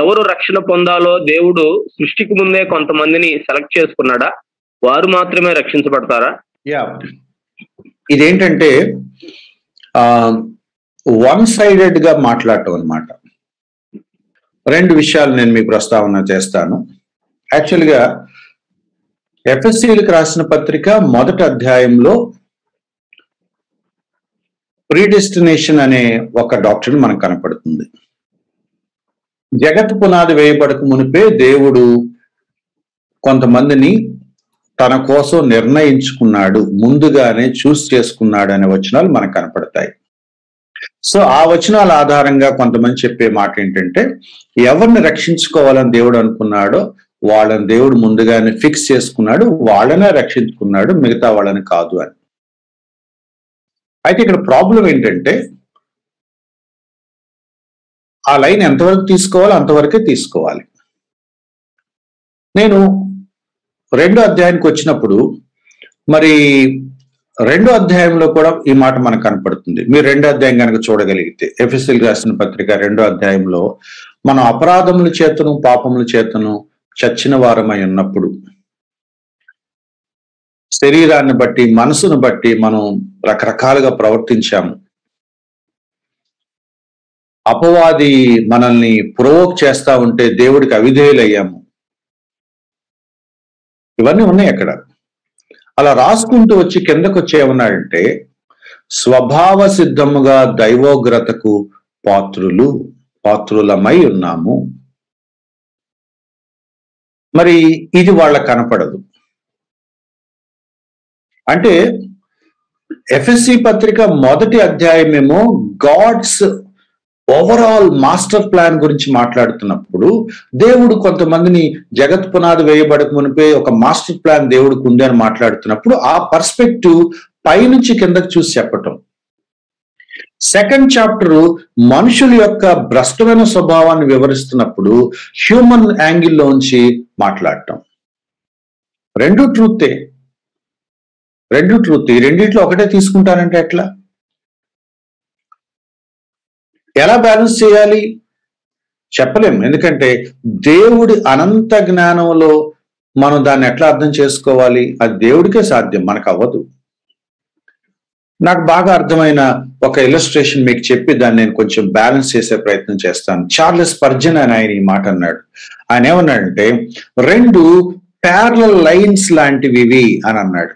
ఎవరు రక్షణ పొందాలో దేవుడు సృష్టికి ముందే కొంతమందిని సెలెక్ట్ చేసుకున్నాడా? వారు మాత్రమే రక్షించబడతారా? ఇదేంటంటే వన్ సైడెడ్ గా మాట్లాడటం అనమాట. రెండు విషయాలు నేను మీకు ప్రస్తావన చేస్తాను. యాక్చువల్గా ఎఫ్ఎస్సీలకు రాసిన పత్రిక మొదటి అధ్యాయంలో ప్రీడెస్టినేషన్ అనే ఒక డాక్ట్రిన్ మనకు కనపడుతుంది. జగత్ పునాది వేయబడక మునిపే దేవుడు కొంతమందిని తన కోసం నిర్ణయించుకున్నాడు, ముందుగానే చూస్ చేసుకున్నాడు అనే వచనాలు మనకు కనపడతాయి. సో ఆ వచనాల ఆధారంగా కొంతమంది చెప్పే మాట ఏంటంటే, ఎవరిని రక్షించుకోవాలని దేవుడు అనుకున్నాడో వాళ్ళని దేవుడు ముందుగానే ఫిక్స్ చేసుకున్నాడు, వాళ్ళనే రక్షించుకున్నాడు, మిగతా వాళ్ళని కాదు అని. అయితే ఇక్కడ ప్రాబ్లం ఏంటంటే, ఆ లైన్ ఎంతవరకు తీసుకోవాలో అంతవరకే తీసుకోవాలి. నేను 2వ అధ్యాయానికి వచ్చినప్పుడు మరి 2వ అధ్యాయంలో కూడా ఈ మాట మనకు కనపడుతుంది. మీరు 2వ అధ్యాయం కనుక చూడగలిగితే, ఎఫెసీయులకు రాసిన పత్రిక 2వ అధ్యాయంలో మనం అపరాధముల చేతను పాపముల చేతను చచ్చిన వారమై ఉన్నప్పుడు, శరీరాన్ని బట్టి మనసును బట్టి మనం రకరకాలుగా ప్రవర్తించాము, అపవాది మనల్ని ప్రొవోక్ చేస్తా ఉంటే దేవుడికి అవిధేయులయ్యాము, ఇవన్నీ ఉన్నాయి అక్కడ. అలా రాసుకుంటూ వచ్చి కిందకు వచ్చి ఏమన్నాడంటే, స్వభావ సిద్ధముగా దైవోగ్రతకు పాత్రులమై ఉన్నాము. మరి ఇది వాళ్ళకు కనపడదు. అంటే ఎఫ్ఎస్సి పత్రిక మొదటి అధ్యాయమేమో గాడ్స్ ఓవరాల్ మాస్టర్ ప్లాన్ గురించి మాట్లాడుతున్నప్పుడు, దేవుడు కొంతమందిని జగత్ పునాది వేయబడక మునిపే ఒక మాస్టర్ ప్లాన్ దేవుడికి ఉంది అని మాట్లాడుతున్నప్పుడు ఆ పర్స్పెక్టివ్ పైనుంచి కిందకు చూసి చెప్పటం. సెకండ్ చాప్టర్ మనుషుల యొక్క భ్రష్టమైన స్వభావాన్ని వివరిస్తున్నప్పుడు హ్యూమన్ యాంగిల్లోంచి మాట్లాడటం. రెండు ట్రూతే, ఈ రెండిట్లో ఒకటే తీసుకుంటానంటే ఎట్లా? ఎలా బ్యాలెన్స్ చేయాలి చెప్పలేం. ఎందుకంటే దేవుడి అనంత జ్ఞానంలో మనం దాన్ని ఎట్లా అర్థం చేసుకోవాలి? అది దేవుడికే సాధ్యం, మనకు అవ్వదు. నాకు బాగా అర్థమైన ఒక ఇల్లస్ట్రేషన్ మీకు చెప్పి దాన్ని నేను కొంచెం బ్యాలెన్స్ చేసే ప్రయత్నం చేస్తాను. చార్లెస్ స్పర్జన్ అని ఆయన ఈ మాట అన్నాడు. ఆయన ఏమన్నాడంటే, రెండు ప్యారలల్ లైన్స్ లాంటివి ఇవి అని అన్నాడు.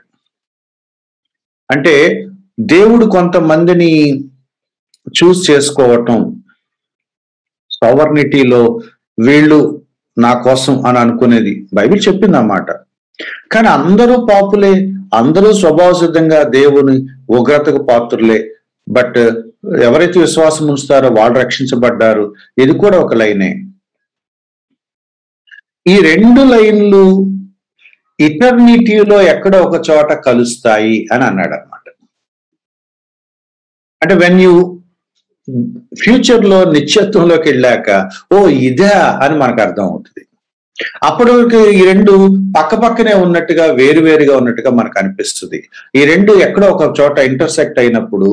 అంటే దేవుడు కొంతమందిని చూస్ చేసుకోవటం, సోవర్నిటీలో వీళ్ళు నా కోసం అని అనుకునేది బైబిల్ చెప్పింది అన్నమాట. కానీ అందరూ పాపులే, అందరూ స్వభావ సిద్ధంగా దేవుని ఉగ్రతకు పాత్రులే. బట్ ఎవరైతే విశ్వాసం ఉంచుతారో వాళ్ళు రక్షించబడ్డారు. ఇది కూడా ఒక లైనే. ఈ రెండు లైన్లు ఇటర్నిటీలో ఎక్కడో ఒక చోట కలుస్తాయి అని అన్నాడు అన్నమాట. అంటే వెన్ యూ ఫ్యూచర్ లో నిత్యత్వంలోకి వెళ్ళాక ఓ ఇదే అని మనకు అర్థం అవుతుంది. అప్పటి వరకు ఈ రెండు పక్క పక్కనే ఉన్నట్టుగా వేరువేరుగా ఉన్నట్టుగా మనకు అనిపిస్తుంది. ఈ రెండు ఎక్కడో ఒక చోట ఇంటర్సెక్ట్ అయినప్పుడు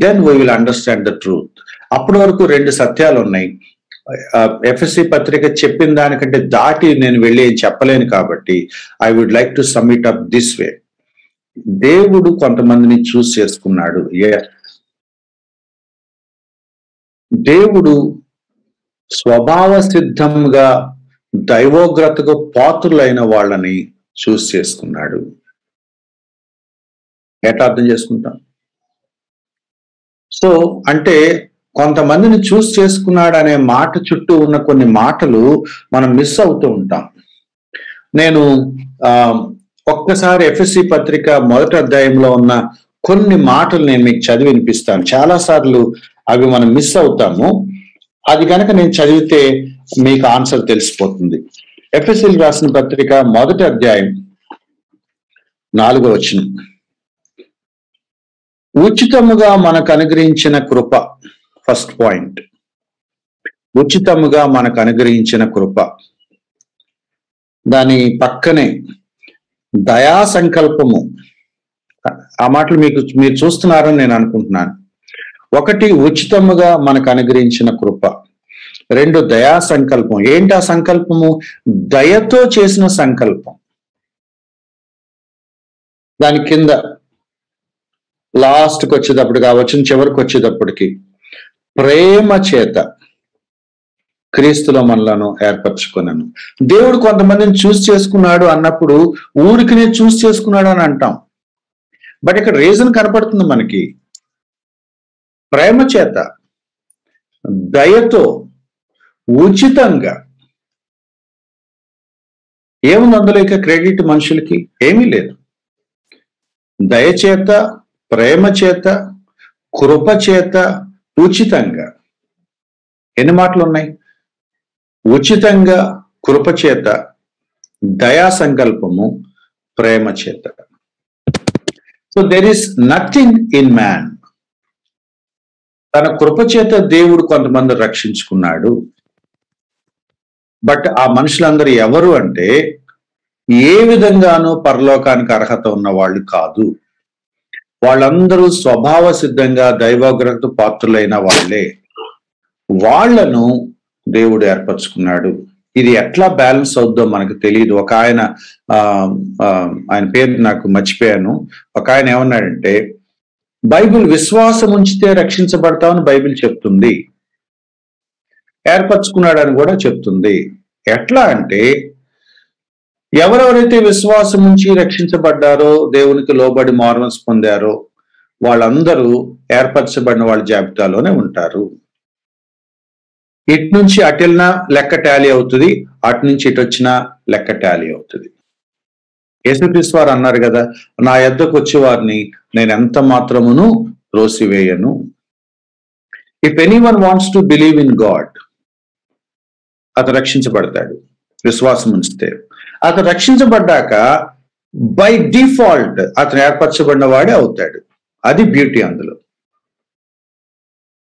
then we will understand the truth. అప్పటి వరకు రెండు సత్యాలు ఉన్నాయి. ఎఫ్ఎస్సి పత్రిక చెప్పిన దానికంటే దాటి నేను వెళ్ళి చెప్పలేను కాబట్టి I would like to sum it up this way. దేవుడు కొంతమందిని చూస్ చేసుకున్నాడు. దేవుడు స్వభావ సిద్ధంగా దైవోగ్రతకు పాత్రులైన వాళ్ళని చూస్ చేసుకున్నాడు. ఎట్లా అర్థం చేసుకుంటాం? సో అంటే కొంతమందిని చూస్ చేసుకున్నాడు అనే మాట చుట్టూ ఉన్న కొన్ని మాటలు మనం మిస్ అవుతూ ఉంటాం. నేను ఒక్కసారి ఎఫ్ఎస్సి పత్రిక మొదటి అధ్యాయంలో ఉన్న కొన్ని మాటలు నేను మీకు చదివి వినిపిస్తాను. చాలా సార్లు అవి మనం మిస్ అవుతాము. అది కనుక నేను చదివితే మీకు ఆన్సర్ తెలిసిపోతుంది. ఎఫ్ఎస్సీలకు రాసిన పత్రిక మొదటి అధ్యాయం 4వ వచనం, ఉచితముగా మనకు అనుగ్రహించిన కృప. ఫస్ట్ పాయింట్, ఉచితముగా మనకు అనుగ్రహించిన కృప. దాని పక్కనే దయా సంకల్పము. ఆ మాటలు మీరు చూస్తున్నారని నేను అనుకుంటున్నాను. ఒకటి ఉచితముగా మనకు అనుగ్రహించిన కృప, 2 దయా సంకల్పం. ఏంటి ఆ సంకల్పము? దయతో చేసిన సంకల్పం. దాని కింద లాస్ట్కి వచ్చేటప్పటికి, ఆ వచ్చిన చివరికి వచ్చేటప్పటికి, ప్రేమ చేత క్రీస్తులో మనలను ఏర్పరచుకున్నాను. దేవుడు కొంతమందిని చూస్ చేసుకున్నాడు అన్నప్పుడు ఊరికినే చూస్ చేసుకున్నాడు అని అంటాం. బట్ ఇక్కడ రీజన్ కనపడుతుంది మనకి. ప్రేమ చేత, దయతో, ఉచితంగా. ఏముంది అందులో? ఇక క్రెడిట్ మనుషులకి ఏమీ లేదు. దయచేత, ప్రేమ చేత, కృప చేత, ఉచితంగా. ఎన్ని మాటలు ఉన్నాయి? ఉచితంగా, కృపచేత, దయా సంకల్పము, ప్రేమ చేత. So there is nothing in man. తన కృపచేత దేవుడు కొంతమంది రక్షించుకున్నాడు. బట్ ఆ మనుషులందరూ ఎవరు అంటే ఏ విధంగానూ పరలోకానికి అర్హత ఉన్న వాళ్ళు కాదు. వాళ్ళందరూ స్వభావ సిద్ధంగా దైవోగ్రత పాత్రులైన వాళ్ళే. వాళ్లను దేవుడు ఏర్పరచుకున్నాడు. ఇది ఎట్లా బ్యాలెన్స్ అవుద్దో మనకు తెలియదు. ఒక ఆయన ఆయన పేరు నాకు మర్చిపోయాను. ఒక ఆయన ఏమన్నాడంటే, బైబిల్ విశ్వాసం ఉంచితే రక్షించబడతామని బైబిల్ చెప్తుంది, ఏర్పరచుకున్నాడని కూడా చెప్తుంది. ఎట్లా అంటే, ఎవరెవరైతే విశ్వాసం ఉంచి రక్షించబడ్డారో, దేవునికి లోబడి మార్మన్స్ పొందారో, వాళ్ళందరూ ఏర్పరచబడిన వాళ్ళ జాబితాలోనే ఉంటారు. ఇటు నుంచి అటు వెళ్ళినా లెక్క టాలీ అవుతుంది, అటు నుంచి ఇటు వచ్చినా లెక్క టాలీ అవుతుంది. యేసుక్రీస్తు వారు అన్నారు కదా, నా యొద్దకు వచ్చే వారిని నేను ఎంత మాత్రమును త్రోసివేయను. If anyone wants to believe in God, అతను రక్షించబడతాడు విశ్వాసం ఉంచితే. అతను రక్షించబడ్డాక బై డిఫాల్ట్ అతను ఏర్పరచబడిన వాడే అవుతాడు. అది బ్యూటీ అందులో.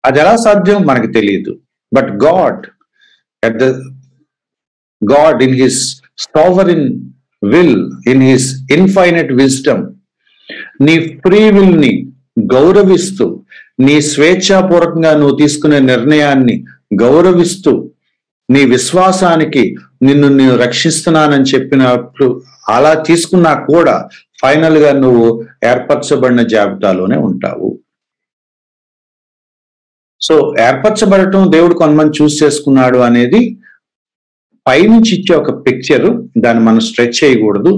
అది ఎలా సాధ్యం మనకు తెలియదు. But God in his sovereign will, in his infinite wisdom, నీ ఫ్రీ విల్ ని గౌరవిస్తూ, నీ స్వేచ్ఛాపూర్వకంగా నువ్వు తీసుకునే నిర్ణయాన్ని గౌరవిస్తూ, నీ విశ్వాసానికి నేను రక్షిస్తున్నానని చెప్పినప్పుడు అలా తీసుకున్నా కూడా ఫైనల్ గా నువ్వు ఏర్పరచబడిన జాబితాలోనే ఉంటావు. సో ఏర్పరచబడటం, దేవుడు కొంతమంది చూస్ చేసుకున్నాడు అనేది పైనుంచి ఇచ్చే ఒక పిక్చర్. దాన్ని మనం స్ట్రెచ్ చేయకూడదు.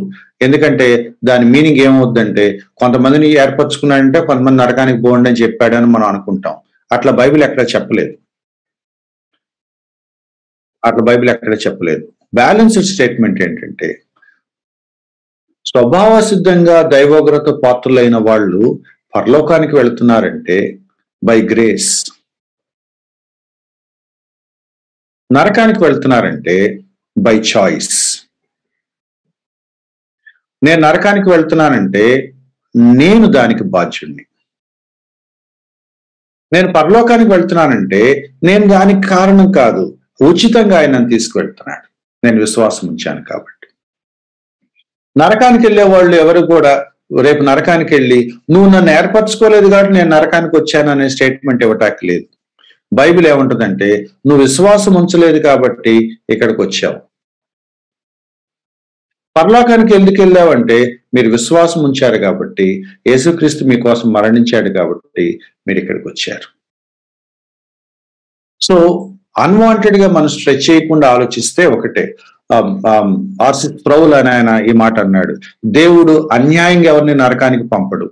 ఎందుకంటే దాని మీనింగ్ ఏమవుద్దంటే, కొంతమందిని ఏర్పరచుకున్నాడంటే కొంతమంది నరకానికి పోండి అని చెప్పాడని మనం అనుకుంటాం. అట్లా బైబిల్ ఎక్కడ చెప్పలేదు. బ్యాలెన్స్డ్ స్టేట్మెంట్ ఏంటంటే, స్వభావ సిద్ధంగా దైవోగ్రత పాత్రులైన వాళ్ళు పరలోకానికి వెళుతున్నారంటే బై గ్రేస్. నరకానికి వెళ్తున్నారంటే బై చాయిస్. నేను నరకానికి వెళ్తున్నానంటే నేను దానికి బాధ్యుణ్ణి. నేను పరలోకానికి వెళ్తున్నానంటే నేను దానికి కారణం కాదు, ఉచితంగా ఆయన తీసుకువెళ్తున్నాడు, నేను విశ్వాసం ఉంచాను కాబట్టి. నరకానికి వెళ్ళే వాళ్ళు ఎవరు కూడా రేపు నరకానికి వెళ్ళి నువ్వు నన్ను ఏర్పరచుకోలేదు కాబట్టి నేను నరకానికి వచ్చాను అనే స్టేట్మెంట్ ఇవ్వటానికి లేదు. బైబిల్ ఏమంటుందంటే, నువ్వు విశ్వాసం ఉంచలేదు కాబట్టి ఇక్కడికి వచ్చావు. పరలోకానికి ఎందుకు వెళ్ళావంటే మీరు విశ్వాసం ఉంచారు కాబట్టి, యేసుక్రీస్తు మీకోసం మరణించాడు కాబట్టి మీరు ఇక్కడికి వచ్చారు. సో అన్వాంటెడ్ గా మనం స్ట్రెచ్ చేయకుండా ఆలోచిస్తే ఒకటే. ఆర్సి ప్రౌల్ అని ఆయన ఈ మాట అన్నాడు, దేవుడు అన్యాయంగా ఎవరిని నరకానికి పంపడు,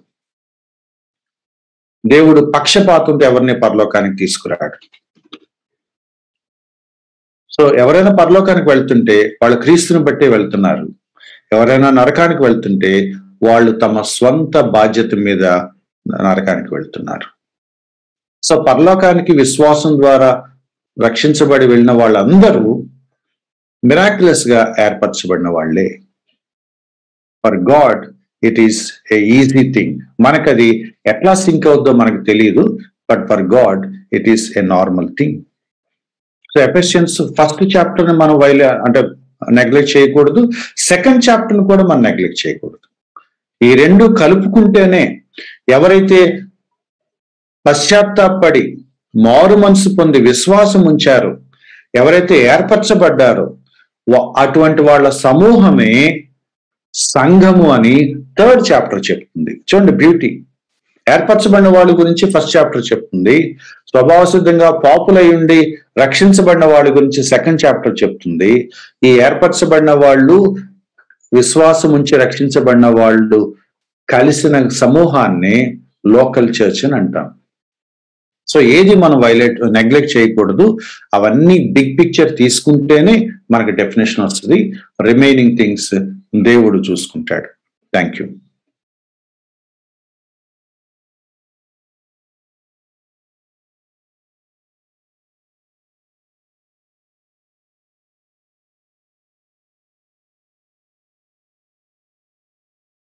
దేవుడు పక్షపాతంతో ఎవరిని పరలోకానికి తీసుకురాడు. సో ఎవరైనా పరలోకానికి వెళ్తుంటే వాళ్ళు క్రీస్తుని బట్టే వెళ్తున్నారు. ఎవరైనా నరకానికి వెళ్తుంటే వాళ్ళు తమ స్వంత బాధ్యత మీద నరకానికి వెళ్తున్నారు. సో పరలోకానికి విశ్వాసం ద్వారా రక్షించబడి వెళ్ళిన వాళ్ళందరూ మిరాక్యులస్ గా ఏర్పరచబడిన వాళ్ళే. For God it is a easy thing. మనకది ఎట్లా సింక్ అవుద్దో మనకు తెలియదు, but for God it is a normal thing. So Ephesians first chapter ని మనం నెగ్లెక్ట్ చేయకూడదు, సెకండ్ చాప్టర్ ని కూడా మనం నెగ్లెక్ట్ చేయకూడదు. ఈ రెండు కలుపుకుంటేనే ఎవరైతే పశ్చాత్తాపడి మారు మనసు పొంది విశ్వాసం ఉంచారో, ఎవరైతే ఏర్పరచబడ్డారో అటువంటి వాళ్ళ సమూహమే సంఘము అని 3rd చాప్టర్ చెప్తుంది. చూడండి బ్యూటీ. ఏర్పరచబడిన వాళ్ళ గురించి 1st చాప్టర్ చెప్తుంది. స్వభావ సిద్ధంగా పాపులై ఉండి రక్షించబడిన వాళ్ళ గురించి 2nd చాప్టర్ చెప్తుంది. ఈ ఏర్పరచబడిన వాళ్ళు, విశ్వాసం ఉంచి రక్షించబడిన వాళ్ళు కలిసిన సమూహాన్ని లోకల్ చర్చ్ అని అంటాం. సో ఏది మనం నెగ్లెక్ట్ చేయకూడదు. అవన్నీ బిగ్ పిక్చర్ తీసుకుంటేనే మనకి డెఫినేషన్ వస్తుంది. రిమైనింగ్ థింగ్స్ దేవుడు చూసుకుంటాడు. Thank you.